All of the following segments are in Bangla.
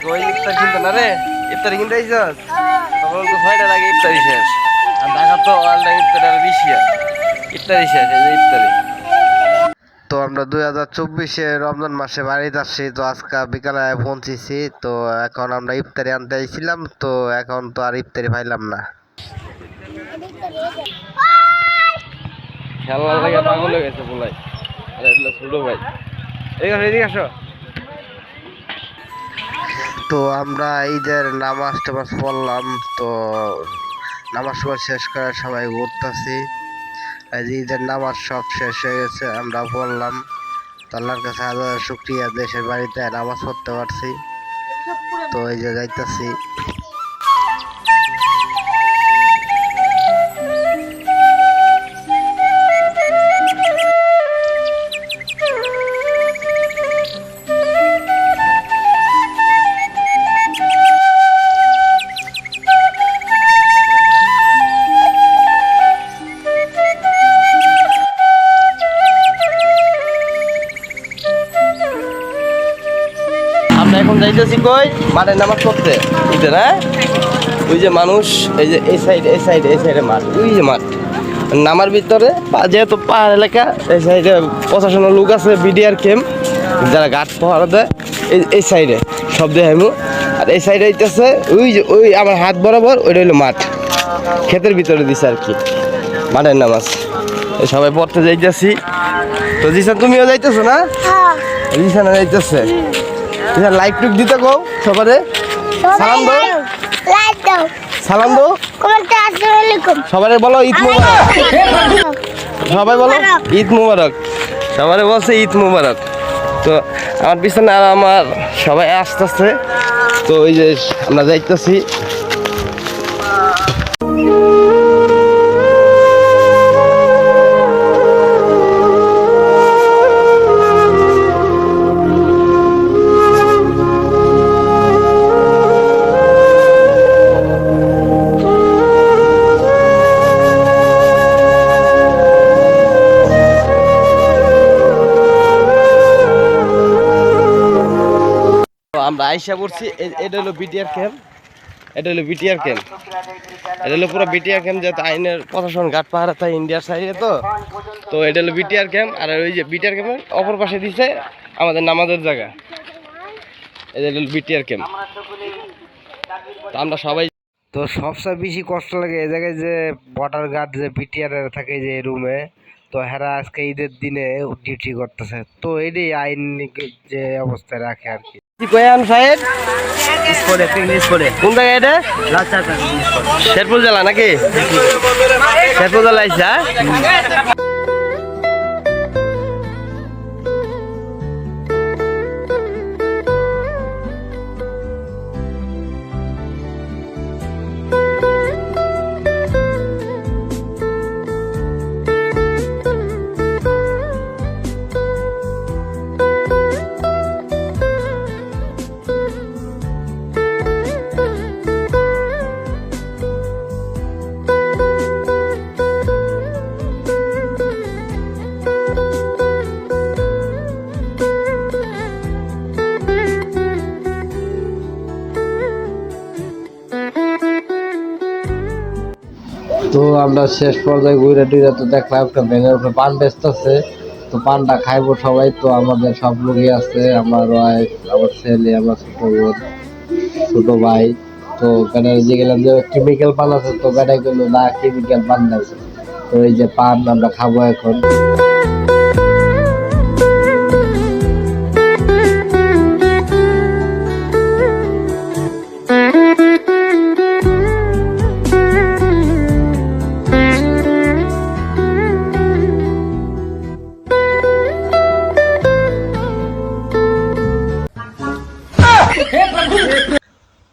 কই ইফতার কিনতে না রে? ইফতার কিনতে আইছস? তখন তো 6টা লাগে ইফতারি শেষ। আর ঢাকা তো অল টাইম ইফতার আর বেশি হয়। ইফতারি শেষ এই যে ইফতারি। তো আমরা 2024-এ রমজান মাসে বাড়িতে আসছি। তো আজকে বিকালে পৌঁছেছি। তো এখন আমরা ইফতারি আনতে আইছিলাম। তো এখন তো আর ইফতারি পাইলাম না। খেলা লাগে পাগল হয়ে গেছে বলাই। আরে এটা ছোট ভাই। এদিকে আসো। তো আমরা ঈদের নামাজ টামাজ পড়লাম। তো নামাজ শেষ করে সবাই ঘুরতেছি। ঈদের নামাজ সব শেষ হয়ে গেছে, আমরা পড়লাম। তো আল্লাহর কাছে হাজার শুকরিয়া, দেশের বাড়িতে নামাজ পড়তে পারছি। তো এই যে যাইতেছি। আমরা এখন যাইতেছি কই মাঠের নামাজ পড়তে ঈদের। হ্যাঁ, ওই যে মানুষ, এই যে এই সাইডে মাঠ, ওই যে মাঠ নামার ভিতরে যেহেতু পাহাড় এলাকা, এই সাইডে প্রশাসনের লোক আছে, বিডিআর ক্যাম্প যারা ঘাট পাহাড় দেয় এই সাইডে সব দেখাইমু। আর এই সাইডে হইতেছে ওই আমার হাত বরাবর, ওইটা হইলো মাঠ, ক্ষেতের ভিতরে দিছে আর কি মাঠের নামাজ। সবাই পড়তে যাইতেছি। তো জিসান তুমিও যাইতেছো না? জিসানা যাইতেছে। লাইক টুক দিতে কও সবারে, সালাম দাও, সালাম দাও, সবারে বলো ঈদ মুবারক, সবাই বলো ঈদ মুবারক, সবারে বলছে ঈদ মুবারক। তো আমার পিছনে আর আমার সবাই আসতেছে। তো ওই যে আমরা যাইতেছি। আমরা আইসা পড়ছি। এটা হলো বিটিআর ক্যাম্প, এটা হলো বিটিআর ক্যাম্প, এটা হলো পুরো বিটিআর ক্যাম্প। যেহেতু আইনের প্রশাসন ঘাট পাহাড় তাই ইন্ডিয়ার সাইডে, তো এটা হলো বিটিআর ক্যাম্প। আর ওই যে বিটিআর ক্যাম্পের অপর পাশে দিছে আমাদের নামাজের জায়গা, এটা হলো বিটিআর ক্যাম্প। তো আমরা সবাই, তো সবচেয়ে বেশি কষ্ট লাগে এই জায়গায় যে বর্ডার গার্ড যে বিটিআর থাকে যে রুমে, তো হেরা আজকে ঈদের দিনে ডিউটি করতেছে। তো এটাই আইন যে অবস্থায় রাখে আর কি। কোন জায়গায় এটা? শেরপুর জেলা নাকি? শেরপুর জেলা আইসা। তো আমরা শেষ পর্যায়ে ঘুরে টুরে তো দেখলাম একটা ভ্যানের উপরে পান বেচতেছে। তো পানটা খাইবো সবাই। তো আমাদের সব লোকই আছে, আমার ওয়াইফ, আমার ছেলে, আমার ছোট বোন, ছোট ভাই। তো বেটারে যে গেলাম যে কেমিক্যাল পান আছে, তো বেটাই গেলো না কেমিক্যাল পান নাই। তো এই যে পান আমরা খাবো এখন।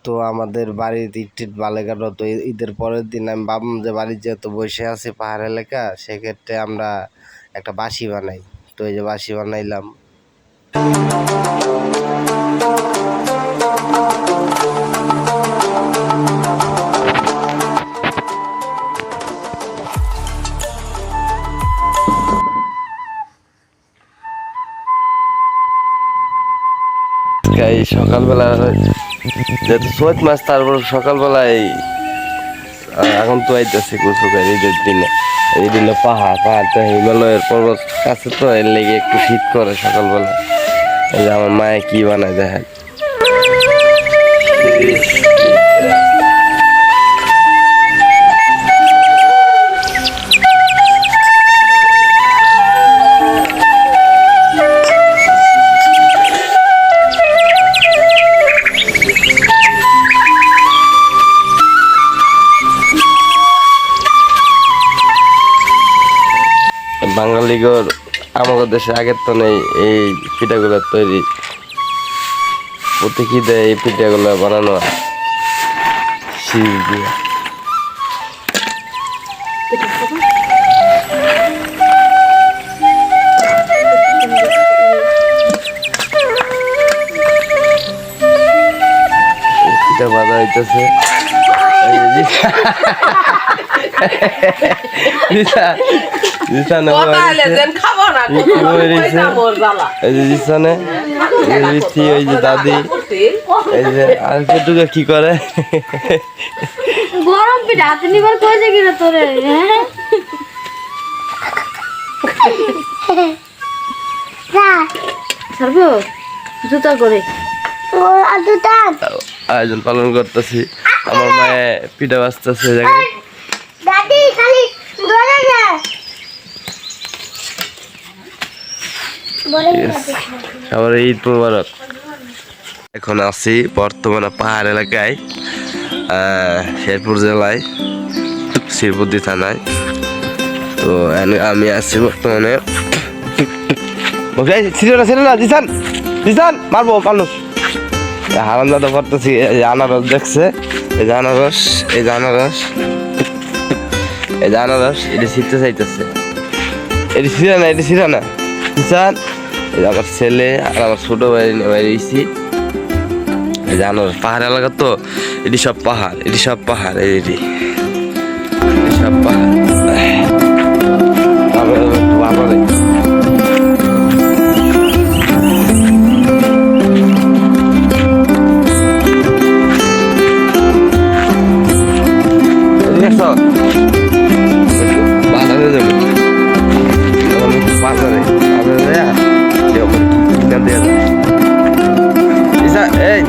তো আমাদের বাড়ির ইট বালে কাটা। তো ঈদের পরের দিন আমি ভাবলাম যে বাড়ির যেহেতু বসে আছি পাহাড় এলাকা, সেক্ষেত্রে আমরা একটা বাঁশি বানাই। তো এই যে বাঁশি বানাইলাম। এই সকালবেলা যেহেতু চৈত মাস, তারপর সকালবেলায় এখন তো আইতেছে কুচু করে ঈদের দিনে। এই দিনে পাহাড় তো হিমালয়ের পর্বত কাছে, তো এর লেগে একটু শীত করে সকালবেলা। এই যে আমার মায়ে কি বানায় দেখেন। বাঙালিগর আমাদের দেশে আগের তো নেই এই পিঠাগুলো তৈরি, প্রতীকী দেয় এই পিঠাগুলো বানানো হয় শীষ দিয়ে। পিঠা বাজা হইতেছে। দাদি এই যে আর পেটুকে কি করে গরম পিঠা হাতে নিবার কইছে কিনা তোরে ছাড়বো জুতা করে আয়োজন পালন করতেছি। আমার মায়ে পিঠা বাজতেছে সবার ঈদ মুবারক। এখন আছি বর্তমানে পাহাড় এলাকায়, শেরপুর জেলায় শ্রীপুরদি থানায়। তো আমি আছি বর্তমানে মারবো মানুষ হারান দাদা করতেছি। আনারস দেখছে, এই যে আনারস, এই যে আনারস, এই যে আনারস, এটি ছিটতে চাইতেছে। এটি ছিঁড়া না, এটি ছিঁড়া না কিষান। এই যে আমার ছেলে আর আমার ছোট ভাই বাইরেছি। এই যে আনারস, পাহাড় এলাকা তো, এটি সব পাহাড়, এটি সব পাহাড়, এটি সব পাহাড়। বাজারে যাবো, বাজারে এই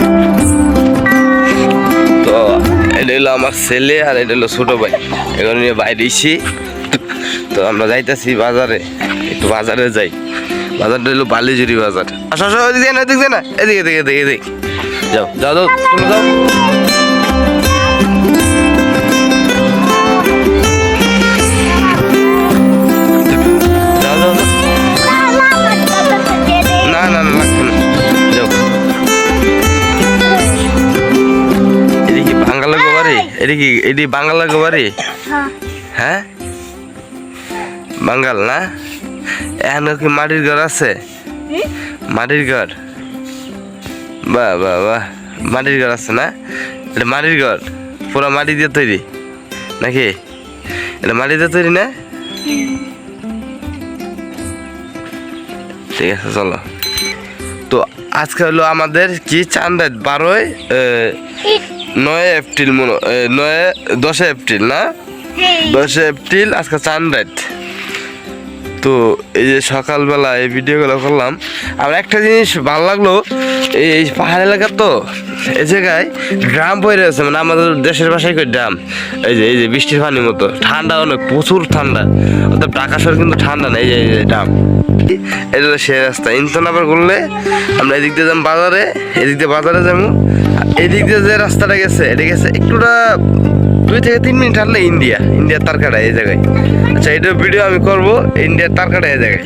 তো এটা হলো আমার ছেলে আর এটা হলো ছোট ভাই, এখানে নিয়ে বাইরেছি। তো আমরা যাইতেছি বাজারে, একটু বাজারে যাই। বাজারটা হলো বালিজুরি বাজার। আসো আসো, এদিকে না, এদিকে না, এদিকে এদিকে এদিকে এদিকে যাও যাও যাও, তুমি যাও। এটি বাঙালের বাড়ি? হ্যাঁ বাঙাল না? এখন কি মাটির ঘর আছে? মাটির ঘর, বাহ বাহ বাহ, মাটির ঘর আছে না? এটা মাটির ঘর পুরো মাটি দিয়ে তৈরি নাকি? এটা মাটি দিয়ে তৈরি না? ঠিক আছে চলো। তো আজকে হলো আমাদের কি চাঁদ রাত 9 এপ্রিল, 10 এপ্রিল না, 10 এপ্রিল আজকে চাঁদ রাত। তো এই যে সকালবেলা এই ভিডিওগুলো করলাম, আমার একটা জিনিস ভালো লাগলো, এই পাহাড় এলাকা তো এই জায়গায় ড্রাম পড়ে আছে, মানে আমাদের দেশের ভাষায় কই ড্রাম। এই যে বৃষ্টির পানির মতো ঠান্ডা, অনেক প্রচুর ঠান্ডা, অর্থাৎ ঢাকা শহর কিন্তু ঠান্ডা না। এই যে ড্রাম, এটা হলো সে রাস্তা। ইন্তনাবার করলে আমরা এদিক দিয়ে যাবো বাজারে, এদিক দিয়ে বাজারে যাবো। এদিক দিয়ে যে রাস্তাটা গেছে, এটা গেছে একটুটা 2 থেকে 3 মিনিট হাঁটলে ইন্ডিয়ার তারকাটা এই জায়গায়। আচ্ছা, এটা ভিডিও আমি করবো ইন্ডিয়ার তারকাটা এই জায়গায়।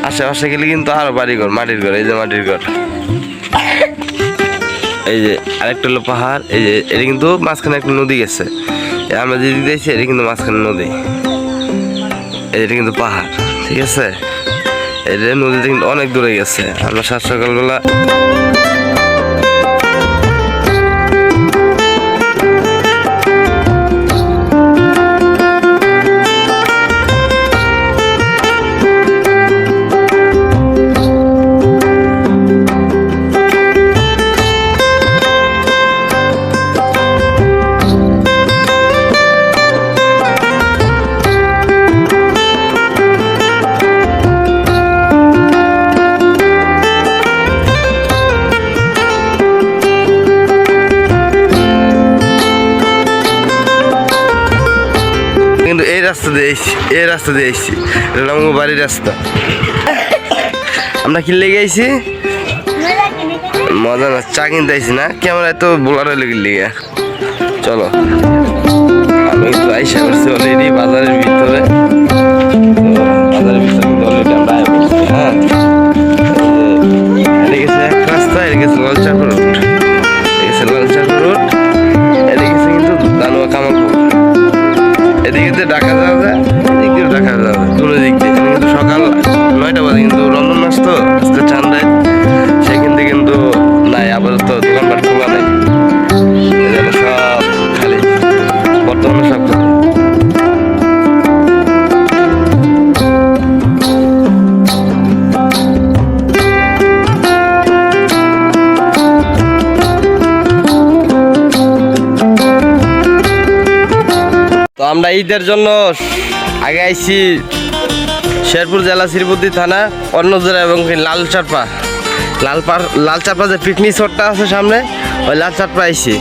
আশেপাশে গেলে কিন্তু আরো বাড়িঘর, মাটির ঘর, এই যে মাটির ঘর। এই যে আরেকটা হলো পাহাড়, এই যে এটা কিন্তু মাঝখানে একটা নদী গেছে, আমরা যেদিক দিয়েছি এটা কিন্তু মাঝখানে নদী, এটা কিন্তু পাহাড়। ঠিক আছে, এটা নদীতে কিন্তু অনেক দূরে গেছে। আমরা সকালবেলা রাস্তা দিয়ে এসছি, এই রাস্তা দিয়ে এসছি, এটা আমার বাড়ির রাস্তা। আমরা কি লেগে আইছি? মজা না, চা কিনতে আইছি না, ক্যামেরায় তো বোলার লেগে লেগে। চলো, আমি কিন্তু আইসা করছি অলরেডি বাজারের ভিতরে। বাজারের ভিতরে অলরেডি আমরা বসছি। হ্যাঁ, এটা গেছে এক রাস্তা, এটা গেছে লালচাকুর রোড, এটা গেছে লালচাকুর রোড, এটা গেছে কিন্তু দানুয়া কামালপুর। এদিকে ঢাকা যাওয়া যায়, এদিক দিয়ে ঢাকা যাওয়া যায়, দুটো দিক দিয়ে। কিন্তু সকাল 9টা বাজে, কিন্তু রমজান মাস তো আজকে ঠান্ডায় সেখান থেকে কিন্তু নাই, আপাতত দোকানপাট খোলা নাই, সব খালি, বর্তমানে সব খালি। তো আমরা ঈদের জন্য আগে আইছি শেরপুর জেলা শ্রীবুদ্ধি থানা অন্নজোড়া এবং লালচারপা যে পিকনিক স্পটটা আছে সামনে, ওই লালচারপা আইছি।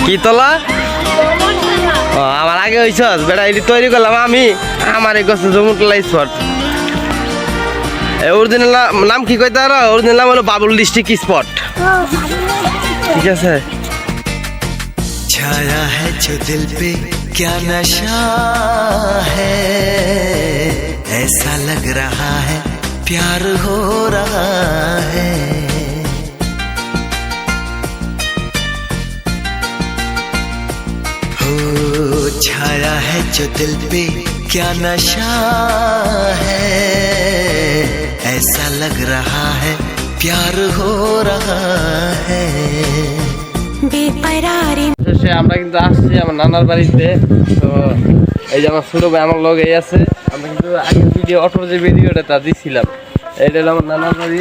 কি তলা? ও, আমার আগে হইছ বেটা, এটি তৈরি করলাম আমি, আমার এই গেছে জমুটলা স্পট। অরিজিনাল নাম কি কইতে আর অরিজিনাল নাম হলো বাবুল ডিস্ট্রিক্ট স্পট। ঠিক আছে। छाया है जो दिल पे क्या नशा है, ऐसा लग रहा है प्यार हो रहा है। हो छाया है जो दिल पे क्या नशा है, ऐसा लग रहा है प्यार हो रहा है। শেষে আমরা কিন্তু আসছি আমার নানার বাড়িতে। তো এই যে আমার ছোট ভাই আমার লগে আছে, আমরা কিন্তু আগের ভিডিও অটোর যে ভিডিওটা তা দিছিলাম। এটা হলো আমার নানার বাড়ি,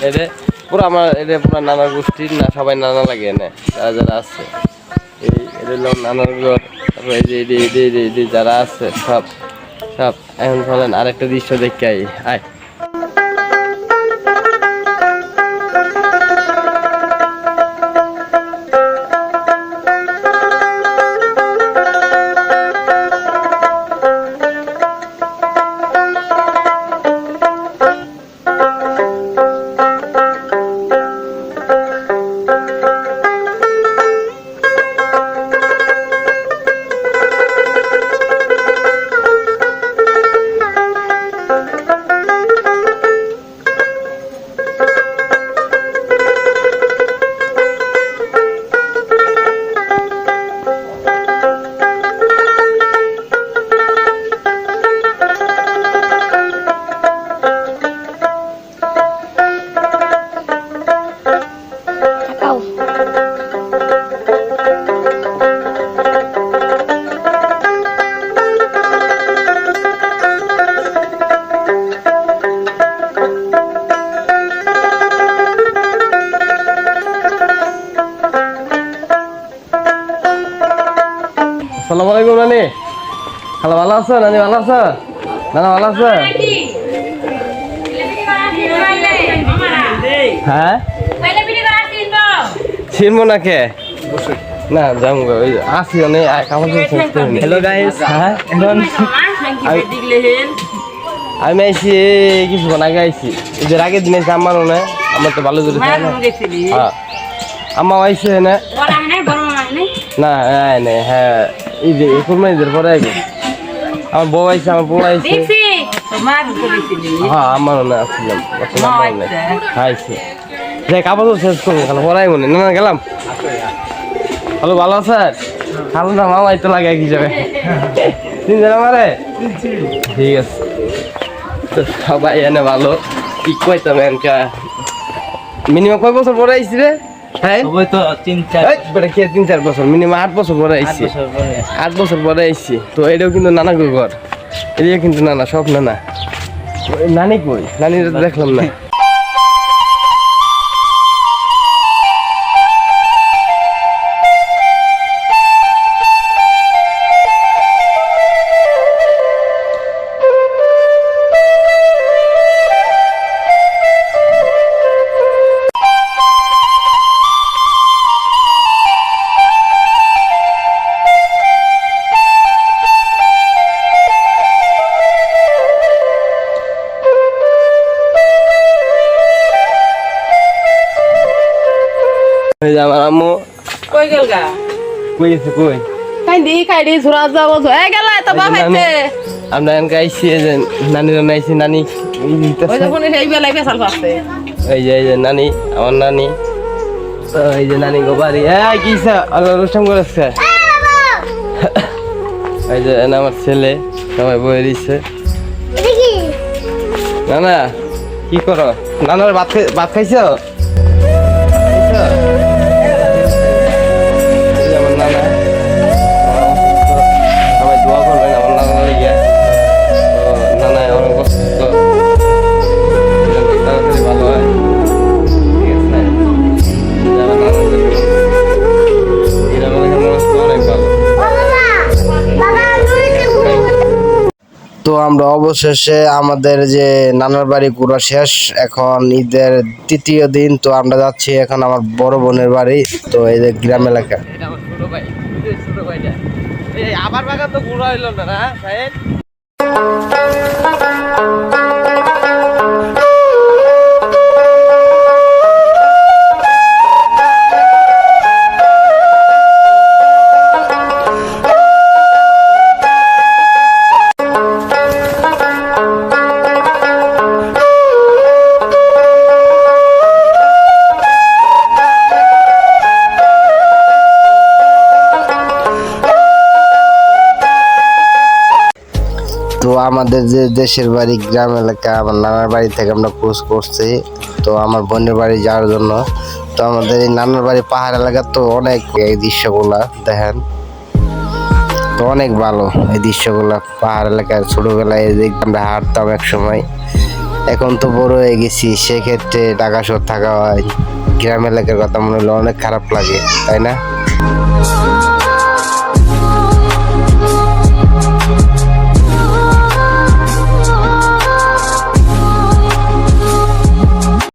এটা পুরো আমার, এটা পুরো নানার গোষ্ঠীর না, সবাই নানা লাগে এনে যারা যারা আছে। এটা হলো নানার ঘর। তারপরে এই যে যারা আছে সব সব। এখন চলেন আরেকটা দৃশ্য দেখে আয়। আসসালামু আলাইকুম নানি। হ্যালো, ভালো আছো নানি? ভালো আছো নানা? ভালো আছো? হ্যাঁ, চিনবো না কে? না যাবো ওই আসি অনেক কামাল। Hello guys. হ্যাঁ, আমি আইছি কিছুক্ষণ আগে আইছি, এদের আগের দিন আইসি। আমার মনে আমার তো ভালো করে হ্যাঁ, আম্মা আইসে না না হ্যাঁ, এই যে কুরবানিদের পরে আইবে। আমার বউ আইছে, আমার বউ আইছে। হ্যাঁ, আমারও না আসছিলাম, খাইছে। যাই কাপড় শেষ করবো, খালো পড়াই মনে না গেলাম। হ্যালো, ভালো স্যার? খালো না মামাই তো লাগে এক হিসাবে। চিনছেন আমারে? ঠিক আছে। তো সবাই এনে ভালো। কি কইতাম এনকা মিনিমাম কয় বছর পরে আইছি রে? হ্যাঁ, তো 3-4 বছর, মিনিমাম 8 বছর পরে আইছি। 8 বছর পরে আইছি। তো এটাও কিন্তু নানা ঘর, এদিকে কিন্তু নানা, সব নানা। নানি কই? নানিরা তো দেখলাম না। এই যে আমার আম্মু কই গেল গা কই গেছে কই খাইডি ঝুরা যাবো এ গেল তো বা খাইতে আমরা এনকে আইছি এই যে নানির আইছি নানি ওই যখন এই বেলায় বেসাল পাচ্ছে এই যে নানি আমার নানি তো এই যে নানি গো বাড়ি কি অনুষ্ঠান করেছে এই যে আমার ছেলে সবাই বয়ে দিচ্ছে নানা কি করো নানার ভাত খাইছো এই যে আমার নানা সবাই দোয়া করবেন আমার নানা গিয়া তো নানা অনেক অসুস্থ তাড়াতাড়ি ভালো হয় ঠিক আছে এই যে আমার নানা এরা মনে হয় অনেক ভালো। তো আমরা অবশেষে আমাদের যে নানার বাড়ি ঘোরা শেষ, এখন ঈদের তৃতীয় দিন। তো আমরা যাচ্ছি এখন আমার বড় বোনের বাড়ি। তো এই যে গ্রাম এলাকা আবার বাগান তো ঘোরা হইল না সাহেব। তো আমাদের যে দেশের বাড়ি গ্রাম এলাকা, আমার নানার বাড়ি থেকে আমরা খোঁজ করছি তো আমার বোনের বাড়ি যাওয়ার জন্য। তো আমাদের এই নানার বাড়ি পাহাড় এলাকা, তো অনেক এই দৃশ্যগুলা দেখেন, তো অনেক ভালো এই দৃশ্যগুলা। পাহাড় এলাকায় ছোটবেলায় আমরা হাঁটতাম এক সময়, এখন তো বড় হয়ে গেছি, সেক্ষেত্রে ঢাকা শহর থাকা হয়, গ্রাম এলাকার কথা মনে হলে অনেক খারাপ লাগে, তাই না?